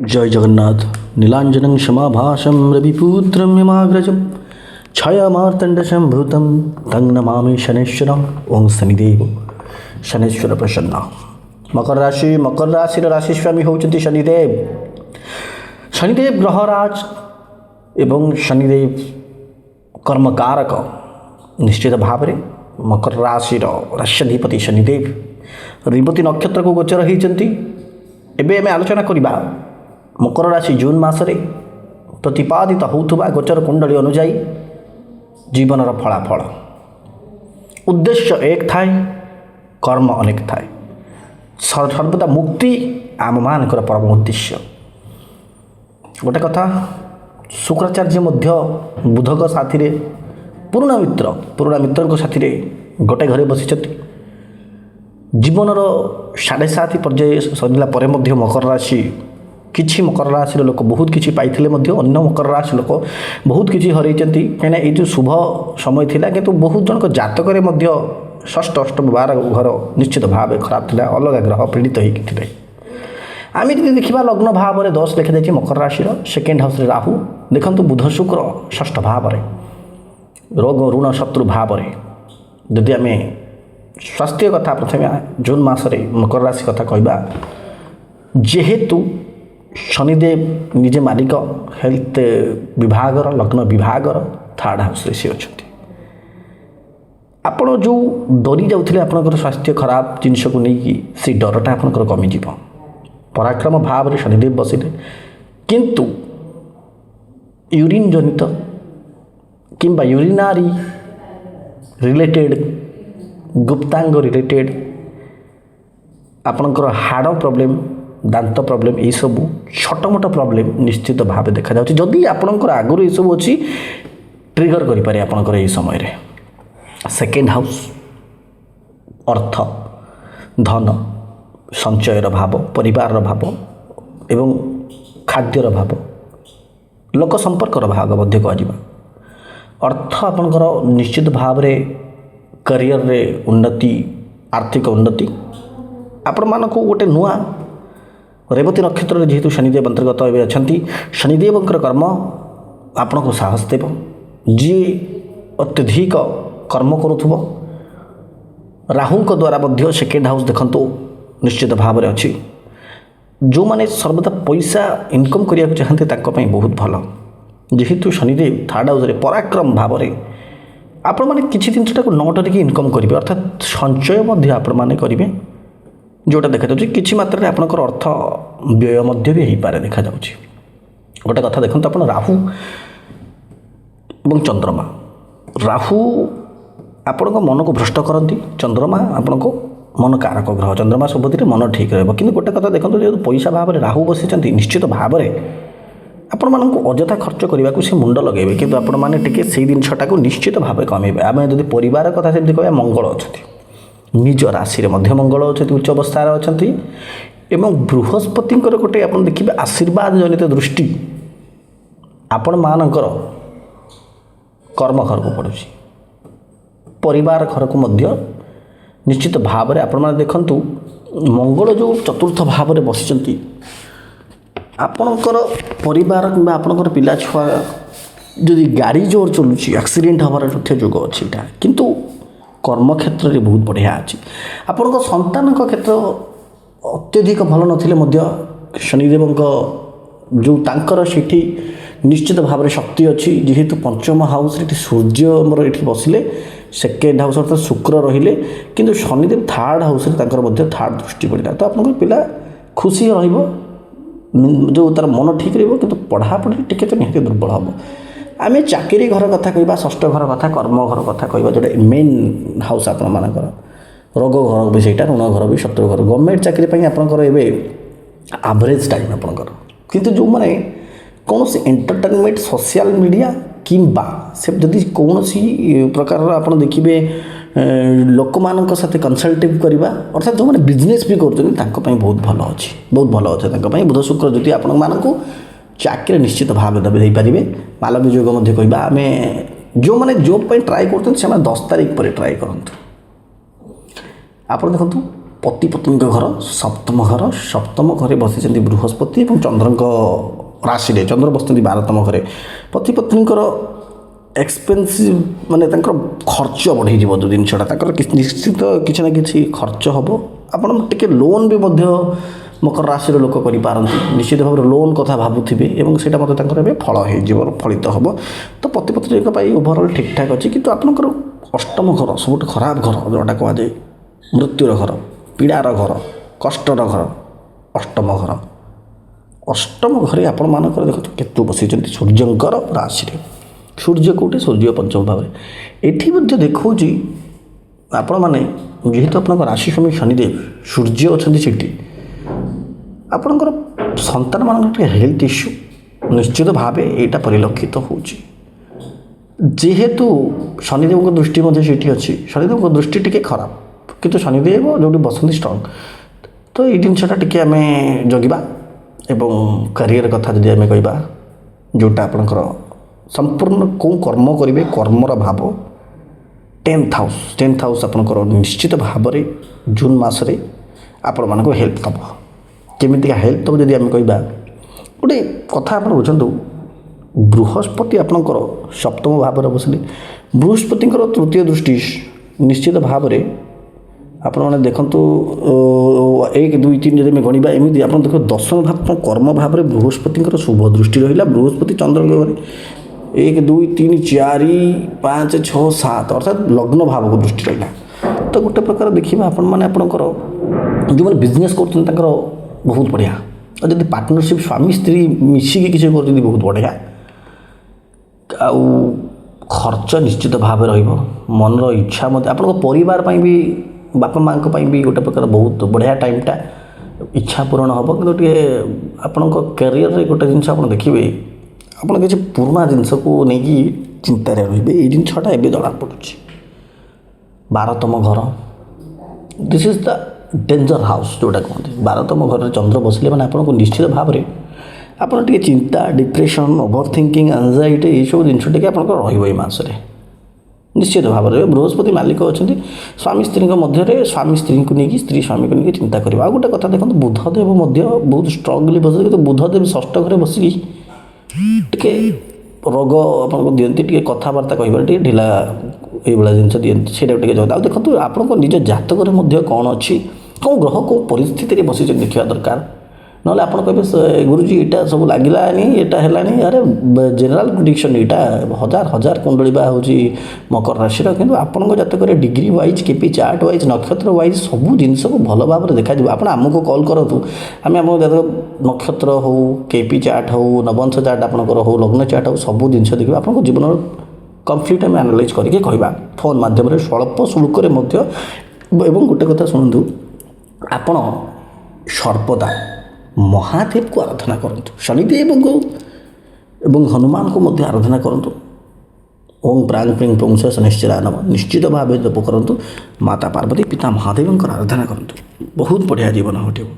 जय जगन्नाथ। नीलांजनं क्षमाभासं रविपुत्रं यमाग्रजं छायामार्तण्डसम्भूतं तं नमामि शनैश्वरम्। ओं शनिदेव शनैश्वर प्रसन्न। मकर राशि राशिस्वामी होउछन्ति शनिदेव। शनिदेव ग्रहराज एवं शनिदेव कर्मकारक। निश्चित भाव में मकर राशि राष्ट्राधिपति शनिदेव रेवती नक्षत्र को गोचर होती। एबे आम आलोचना करवा मकर राशि जून मासरे प्रतिपादित होउथुबा गोचर कुंडली अनुजाई जीवनर फलाफल। उद्देश्य एक थाए, कर्म अनेक थाए। सर्वदा मुक्ति आम मानकर परम उद्देश्य। गोटे कथा, शुक्राचार्य मध्य बुधक साथी पुराणा मित्र साथी गोटे घरे बसी जीवनर 7.5 पर्याय सरला मकर राशि किछि मकर राशि लोक बहुत किछि पाइथिले मध्य अन्य मकर राशि लोक बहुत किछि हरैचंती। कहीं ये जो शुभ समय थिला किंतु बहुत जनक जातक मध्य षष्ठ अष्टम 12 घर निश्चित भाव खराब थिला। अलग ग्रह पीड़ित होते आम जी देखा लग्न भाव में 10 लिखा जाए मकर राशि सेकेंड हाउस राहु देखु बुध शुक्र षष्ठ भाव रोग ऋण शत्रु भाव जदि आम स्वास्थ्य कथा प्रथम जून मासरे मकर राशि कथा कहबा जेहेतु शनिदेव निजे मालिक हेल्थ विभागर लग्न विभागर 3rd हाउस सी अच्छा। आपण जो डरी जाऊे आपंकर स्वास्थ्य खराब जिनस को लेकिन से डरटा आपंकर कमिज पराक्रम भाव में शनिदेव बसिले किंतु यूरिन जनित किंबा यूरिनारी रिलेटेड गुप्तांग रिलेटेड आपणकर हाड़ प्रॉब्लम दांत प्रॉब्लम यही सब छोट मोट प्रॉब्लम निश्चित भाव देखा जाउछि। जदि आपणकर आगुरी सब अच्छी ट्रिगर करें आपणकर यही समय सेकेंड हाउस अर्थ धन संचयर भाव परिवार भाव एवं खाद्यर भाव लोक संपर्कर भाव मध्य कह अर्थ आपणकर निश्चित भाव करियर रे उन्नति आर्थिक उन्नति आपण मानक गोटे नुआ रेवती नक्षत्र जेहेतु शनिदेव अंतर्गत ए अच्छा शनिदेव कर्म आपण को साहस देव जी अत्यधिक कर्म करुव राहु द्वारा मध्य सेकेंड हाउस देखु निश्चित भाव में अच्छी जो मैंने सर्वदा पैसा इनकम करने चाहते बहुत भल जेहेतु शनिदेव 3rd हाउस पराक्रम भाव में आपण मैंने किसी जिनटा न डरिक इनकम करेंगे अर्थात संचय आपण मैंने करेंगे जोटा देखा जाऊँगी किसी मात्रा आपंकर अर्थ व्यय भी हो पारे देखा जाऊँगी। गोटे कथा देखते आप राहु और चंद्रमा राहु आपण मन को भ्रष्ट करती चंद्रमा आपण को मन कारक ग्रह चंद्रमा सबुति मन ठीक रहा कि गोटे कथा देखो जो पैसा भाव में राहु बसी निश्चित भाव में आपण मानक अजथा खर्च करने को से मुंड लगे कि आपण मैंने से जिनटा को निश्चित भाव कमेबे। आम जब परिवार कथा से कह मंगल अच्छा निज राशि मध्य मंगल अच्छा उच्च अवस्थार अच्छा एवं बृहस्पति गोटे आप देखिए आशीर्वाद जनित दृष्टि आपण मानकर कर्म घर को पड़ुछि परिवार घर को मध्य निश्चित भाव में आपण मैंने देखु मंगल जो चतुर्थ भाव में बसी आपणकर परिवार कि आपणकर पिला छुआ जदि गाड़ी जोर चलुची एक्सीडेंट हमार जोग अच्छी किंतु कर्म क्षेत्र में बहुत बढ़िया अच्छी आपण संतान क्षेत्र अत्यधिक भल न शनिदेव जो तांकर सेठी निश्चित भाव में शक्ति अच्छी जेहेतु पंचम हाउस सूर्य मोर ये बसिले सेकेंड हाउस अर्थात शुक्र रहिले किंतु शनिदेव 3rd हाउस 3rd दृष्टि पड़ा तो आपन पिला खुशी रहिबो जो तार मन ठीक रही कि पढ़ापढ़ी टी तो निहत दुर्बल हम आम चाकरी घर कथा कह षष्ठ घर कथा कर्म घर कथा कह जो मेन हाउस आप रोग घर भी सहीटा ऋण घर भी शत्रु घर गवर्नमेंट चाकरी आपंकर एवं एवरेज टाइम आपंकर किंतु जो मैंने कौन सी एंटरटेनमेंट सोशल मीडिया किंबा से जदि कौन सी प्रकार आप देखिए लोक मान साथ कनसल्टिव करवा अर्थात जो मैंने बिजनेस भी कर बहुत भल अच्छे बुध शुक्र ज्योति आपण मानक चाकरी निश्चित भाव दे पारे मालव्य योग कहवा आम जो मैंने जॉब ट्राए कर 10 तारीख पर ट्राए करूँ। आप देखो ପତି ପତ୍ନୀଙ୍କ ଘର ସପ୍ତମ ଘରେ ବସିଛନ୍ତି ବୃହସ୍ପତି ଏବଂ ଚନ୍ଦ୍ରଙ୍କ ରାଶିରେ ଚନ୍ଦ୍ର ବସିଛନ୍ତି 12ତମ ଘରେ। ପତି ପତ୍ନୀଙ୍କର ଏକ୍ସପେନ୍ସିଭ୍ ମାନେ ତାଙ୍କର ଖର୍ଚ୍ଚ ବଢ଼ିଯିବ ଯେଉଁ ଜିନିଷଟା ତାଙ୍କର ନିଶ୍ଚିତ କିଛି ନା କିଛି ଖର୍ଚ୍ଚ ହେବ। ଆପଣ ଟିକେ ଲୋନ୍ ବି ମଧ୍ୟ ମକର ରାଶିର ଲୋକ କରିପାରନ୍ତି। ନିଶ୍ଚିତ ଭାବରେ ଲୋନ୍ କଥା ଭାବୁଥିବେ ଏବଂ ସେଇଟା ମଧ୍ୟ ତାଙ୍କର ଏବେ ଫଳ ହେଇଯିବ ଫଳିତ ହେବ। ତ ପତି ପତ୍ନୀଙ୍କ ପାଇଁ ଓଭରଅଲ୍ ଠିକ୍ଠାକ୍ ଅଛି। କିନ୍ତୁ ଆପଣଙ୍କର ଅଷ୍ଟମ ଘର ସବୁଠୁ ଖରାପ ଘର ଯେଉଁଟା କୁହାଯାଏ ମୃତ୍ୟୁର ଘର, ପୀଡ଼ାର ଘର, କଷ୍ଟର ଘର, ଅଷ୍ଟମ ଘରେ ଆପଣମାନଙ୍କର ଦେଖନ୍ତୁ କେତୁ ବସିଛନ୍ତି ସୂର୍ଯ୍ୟଙ୍କର ରାଶିରେ। ସୂର୍ଯ୍ୟ କେଉଁଠି? ସୂର୍ଯ୍ୟ ପଞ୍ଚମ ଭାବରେ। ଏଠି ମଧ୍ୟ ଦେଖାଉଛି ଆପଣମାନେ ଯେହେତୁ ଆପଣଙ୍କ ରାଶି ସ୍ୱାମୀ ଶନିଦେବ ସୂର୍ଯ୍ୟ ଅଛନ୍ତି ସେଠି, ଆପଣଙ୍କର ସନ୍ତାନମାନଙ୍କର ଟିକେ ହେଲ୍ଥ ଇସ୍ୟୁ ନିଶ୍ଚିତ ଭାବେ ଏଇଟା ପରିଲକ୍ଷିତ ହେଉଛି। ଯେହେତୁ ଶନିଦେବଙ୍କ ଦୃଷ୍ଟି ମଧ୍ୟ ସେଇଠି ଅଛି, ଶନିଦେବଙ୍କ ଦୃଷ୍ଟି ଟିକେ ଖରାପ, କିନ୍ତୁ ଶନିଦେବ ଯେଉଁଠି ବସନ୍ତି ଷ୍ଟ୍ରଙ୍ଗ। ତ ଏଇ ଜିନିଷଟା ଟିକେ ଆମେ ଜଗିବା। ଏବଂ କ୍ୟାରିୟର କଥା ଯଦି ଆମେ କହିବା, ଯେଉଁଟା ଆପଣଙ୍କର ସମ୍ପୂର୍ଣ୍ଣ କେଉଁ କର୍ମ କରିବେ କର୍ମର ଭାବ 10th ହାଉସ୍ ଆପଣଙ୍କର ନିଶ୍ଚିତ ଭାବରେ ଜୁନ୍ ମାସରେ ଆପଣମାନଙ୍କୁ ହେଲ୍ପ ଦେବ। କେମିତିକା ହେଲ୍ପ ଦେବ ଯଦି ଆମେ କହିବା, ଗୋଟେ କଥା ଆପଣ ବୁଝନ୍ତୁ, ବୃହସ୍ପତି ଆପଣଙ୍କର ସପ୍ତମ ଭାବରେ ବସିଲେ, ବୃହସ୍ପତିଙ୍କର ତୃତୀୟ ଦୃଷ୍ଟି ନିଶ୍ଚିତ ଭାବରେ ଆପଣମାନେ ଦେଖନ୍ତୁ 1 2 3 ଯଦି ଆମେ ଗଣିବା ଏମିତି ଆପଣ ଦେଖନ୍ତୁ ଦଶମ ଭାବ କର୍ମ ଭାବରେ ବୃହସ୍ପତିଙ୍କର ଶୁଭ ଦୃଷ୍ଟି ରହିଲା। ବୃହସ୍ପତି ଚନ୍ଦ୍ରଙ୍କ ଘରେ 1 2 3 4 5 6 7 ଅର୍ଥାତ୍ ଲଗ୍ନ ଭାବକୁ ଦୃଷ୍ଟି ରହିଲା। ତ ଗୋଟେ ପ୍ରକାର ଦେଖିବା ଆପଣମାନେ ଆପଣଙ୍କର ଯେଉଁମାନେ ବିଜନେସ୍ କରୁଛନ୍ତି ତାଙ୍କର ବହୁତ ବଢ଼ିଆ। ଆଉ ଯଦି ପାର୍ଟନରସିପ୍ ସ୍ୱାମୀ ସ୍ତ୍ରୀ ମିଶିକି କିଛି କରୁଛନ୍ତି ବହୁତ ବଢ଼ିଆ। ଆଉ ଖର୍ଚ୍ଚ ନିଶ୍ଚିତ ଭାବେ ରହିବ। ମନର ଇଚ୍ଛା ମଧ୍ୟ ଆପଣଙ୍କ ପରିବାର ପାଇଁ ବି ବାପା ମାଆଙ୍କ ପାଇଁ ବି ଗୋଟେ ପ୍ରକାର ବହୁତ ବଢ଼ିଆ ଟାଇମ୍ଟା ଇଚ୍ଛା ପୂରଣ ହେବ। କିନ୍ତୁ ଟିକେ ଆପଣଙ୍କ କ୍ୟାରିୟରରେ ଗୋଟେ ଜିନିଷ ଆପଣ ଦେଖିବେ, ଆପଣ କିଛି ପୁରୁଣା ଜିନିଷକୁ ନେଇକି ଚିନ୍ତାରେ ରହିବେ। ଏଇ ଜିନିଷଟା ଏବେ ଜଣାପଡ଼ୁଛି। 12ତମ ଘର, this is the danger house ଯେଉଁଟା କୁହନ୍ତି। 12ତମ ଘରରେ ଚନ୍ଦ୍ର ବସିଲେ ମାନେ ଆପଣଙ୍କୁ ନିଶ୍ଚିତ ଭାବରେ ଆପଣ ଟିକେ ଚିନ୍ତା, ଡିପ୍ରେସନ୍, ଓଭର ଥିଙ୍କିଂ, ଆନଜାଇଟି ଏଇସବୁ ଜିନିଷ ଟିକେ ଆପଣଙ୍କର ରହିବ ଏଇ ମାସରେ ନିଶ୍ଚିତ ଭାବରେ। ବୃହସ୍ପତି ମାଲିକ ଅଛନ୍ତି ସ୍ୱାମୀ ସ୍ତ୍ରୀଙ୍କ ମଧ୍ୟରେ, ସ୍ୱାମୀ ସ୍ତ୍ରୀଙ୍କୁ ନେଇକି, ସ୍ତ୍ରୀ ସ୍ୱାମୀକୁ ନେଇକି ଚିନ୍ତା କରିବ। ଆଉ ଗୋଟେ କଥା ଦେଖନ୍ତୁ, ବୁଧଦେବ ମଧ୍ୟ ବହୁତ ଷ୍ଟ୍ରଙ୍ଗଲି ବସିଲେ, କିନ୍ତୁ ବୁଧଦେବ ଷଷ୍ଠ ଘରେ ବସିକି ଟିକେ ରୋଗ ଆପଣଙ୍କୁ ଦିଅନ୍ତି, ଟିକେ କଥାବାର୍ତ୍ତା କହିବାରେ ଟିକେ ଢିଲା ଏଇଭଳିଆ ଜିନିଷ ଦିଅନ୍ତି, ସେଇଟାକୁ ଟିକେ ଜଗନ୍ତି। ଆଉ ଦେଖନ୍ତୁ ଆପଣଙ୍କ ନିଜ ଜାତକରେ ମଧ୍ୟ କ'ଣ ଅଛି, କେଉଁ ଗ୍ରହ କେଉଁ ପରିସ୍ଥିତିରେ ବସିଛନ୍ତି ଦେଖିବା ଦରକାର। ନହେଲେ ଆପଣ କହିବେ ଗୁରୁଜୀ ଏଇଟା ସବୁ ଲାଗିଲାନି, ଏଇଟା ହେଲାନି। ଆରେ ଜେନେରାଲ ପ୍ରେଡିକ୍ସନ୍ ଏଇଟା ହଜାର କୁଣ୍ଡଳୀ ବା ହେଉଛି ମକର ରାଶିର, କିନ୍ତୁ ଆପଣଙ୍କ ଜାତକରେ ଡିଗ୍ରୀ ୱାଇଜ୍, କେପି ଚାର୍ଟ ୱାଇଜ୍, ନକ୍ଷତ୍ର ୱାଇଜ୍ ସବୁ ଜିନିଷକୁ ଭଲ ଭାବରେ ଦେଖାଯିବ। ଆପଣ ଆମକୁ କଲ୍ କରନ୍ତୁ, ଆମେ ଆମ ଜାତକ ନକ୍ଷତ୍ର ହେଉ, କେପି ଚାର୍ଟ ହେଉ, ନବଂଶ ଚାର୍ଟ ଆପଣଙ୍କର ହେଉ, ଲଗ୍ନ ଚାର୍ଟ ହେଉ, ସବୁ ଜିନିଷ ଦେଖିବା। ଆପଣଙ୍କ ଜୀବନର କମ୍ପ୍ଲିଟ୍ ଆମେ ଆନାଲାଇଜ୍ କରିକି କହିବା ଫୋନ୍ ମାଧ୍ୟମରେ ସ୍ୱଳ୍ପ ଶୁଳ୍କରେ ମଧ୍ୟ। ଏବଂ ଗୋଟେ କଥା ଶୁଣନ୍ତୁ, ଆପଣ ସର୍ବଦା ମହାଦେବକୁ ଆରାଧନା କରନ୍ତୁ, ଶନିଦେବଙ୍କୁ ଏବଂ ହନୁମାନଙ୍କୁ ମଧ୍ୟ ଆରାଧନା କରନ୍ତୁ। ଓಂ ପ୍ରାଂ ପ୍ରିଂ ପୁଂସ ନିଶ୍ଚିତ ନମ ନିଶ୍ଚିତ ଭାବେ ଜପ କରନ୍ତୁ। ମାତା ପାର୍ବତୀ, ପିତା ମହାଦେବଙ୍କର ଆରାଧନା କରନ୍ତୁ। ବହୁତ ବଢ଼ିଆ ଜୀବନ ଘଟିବ।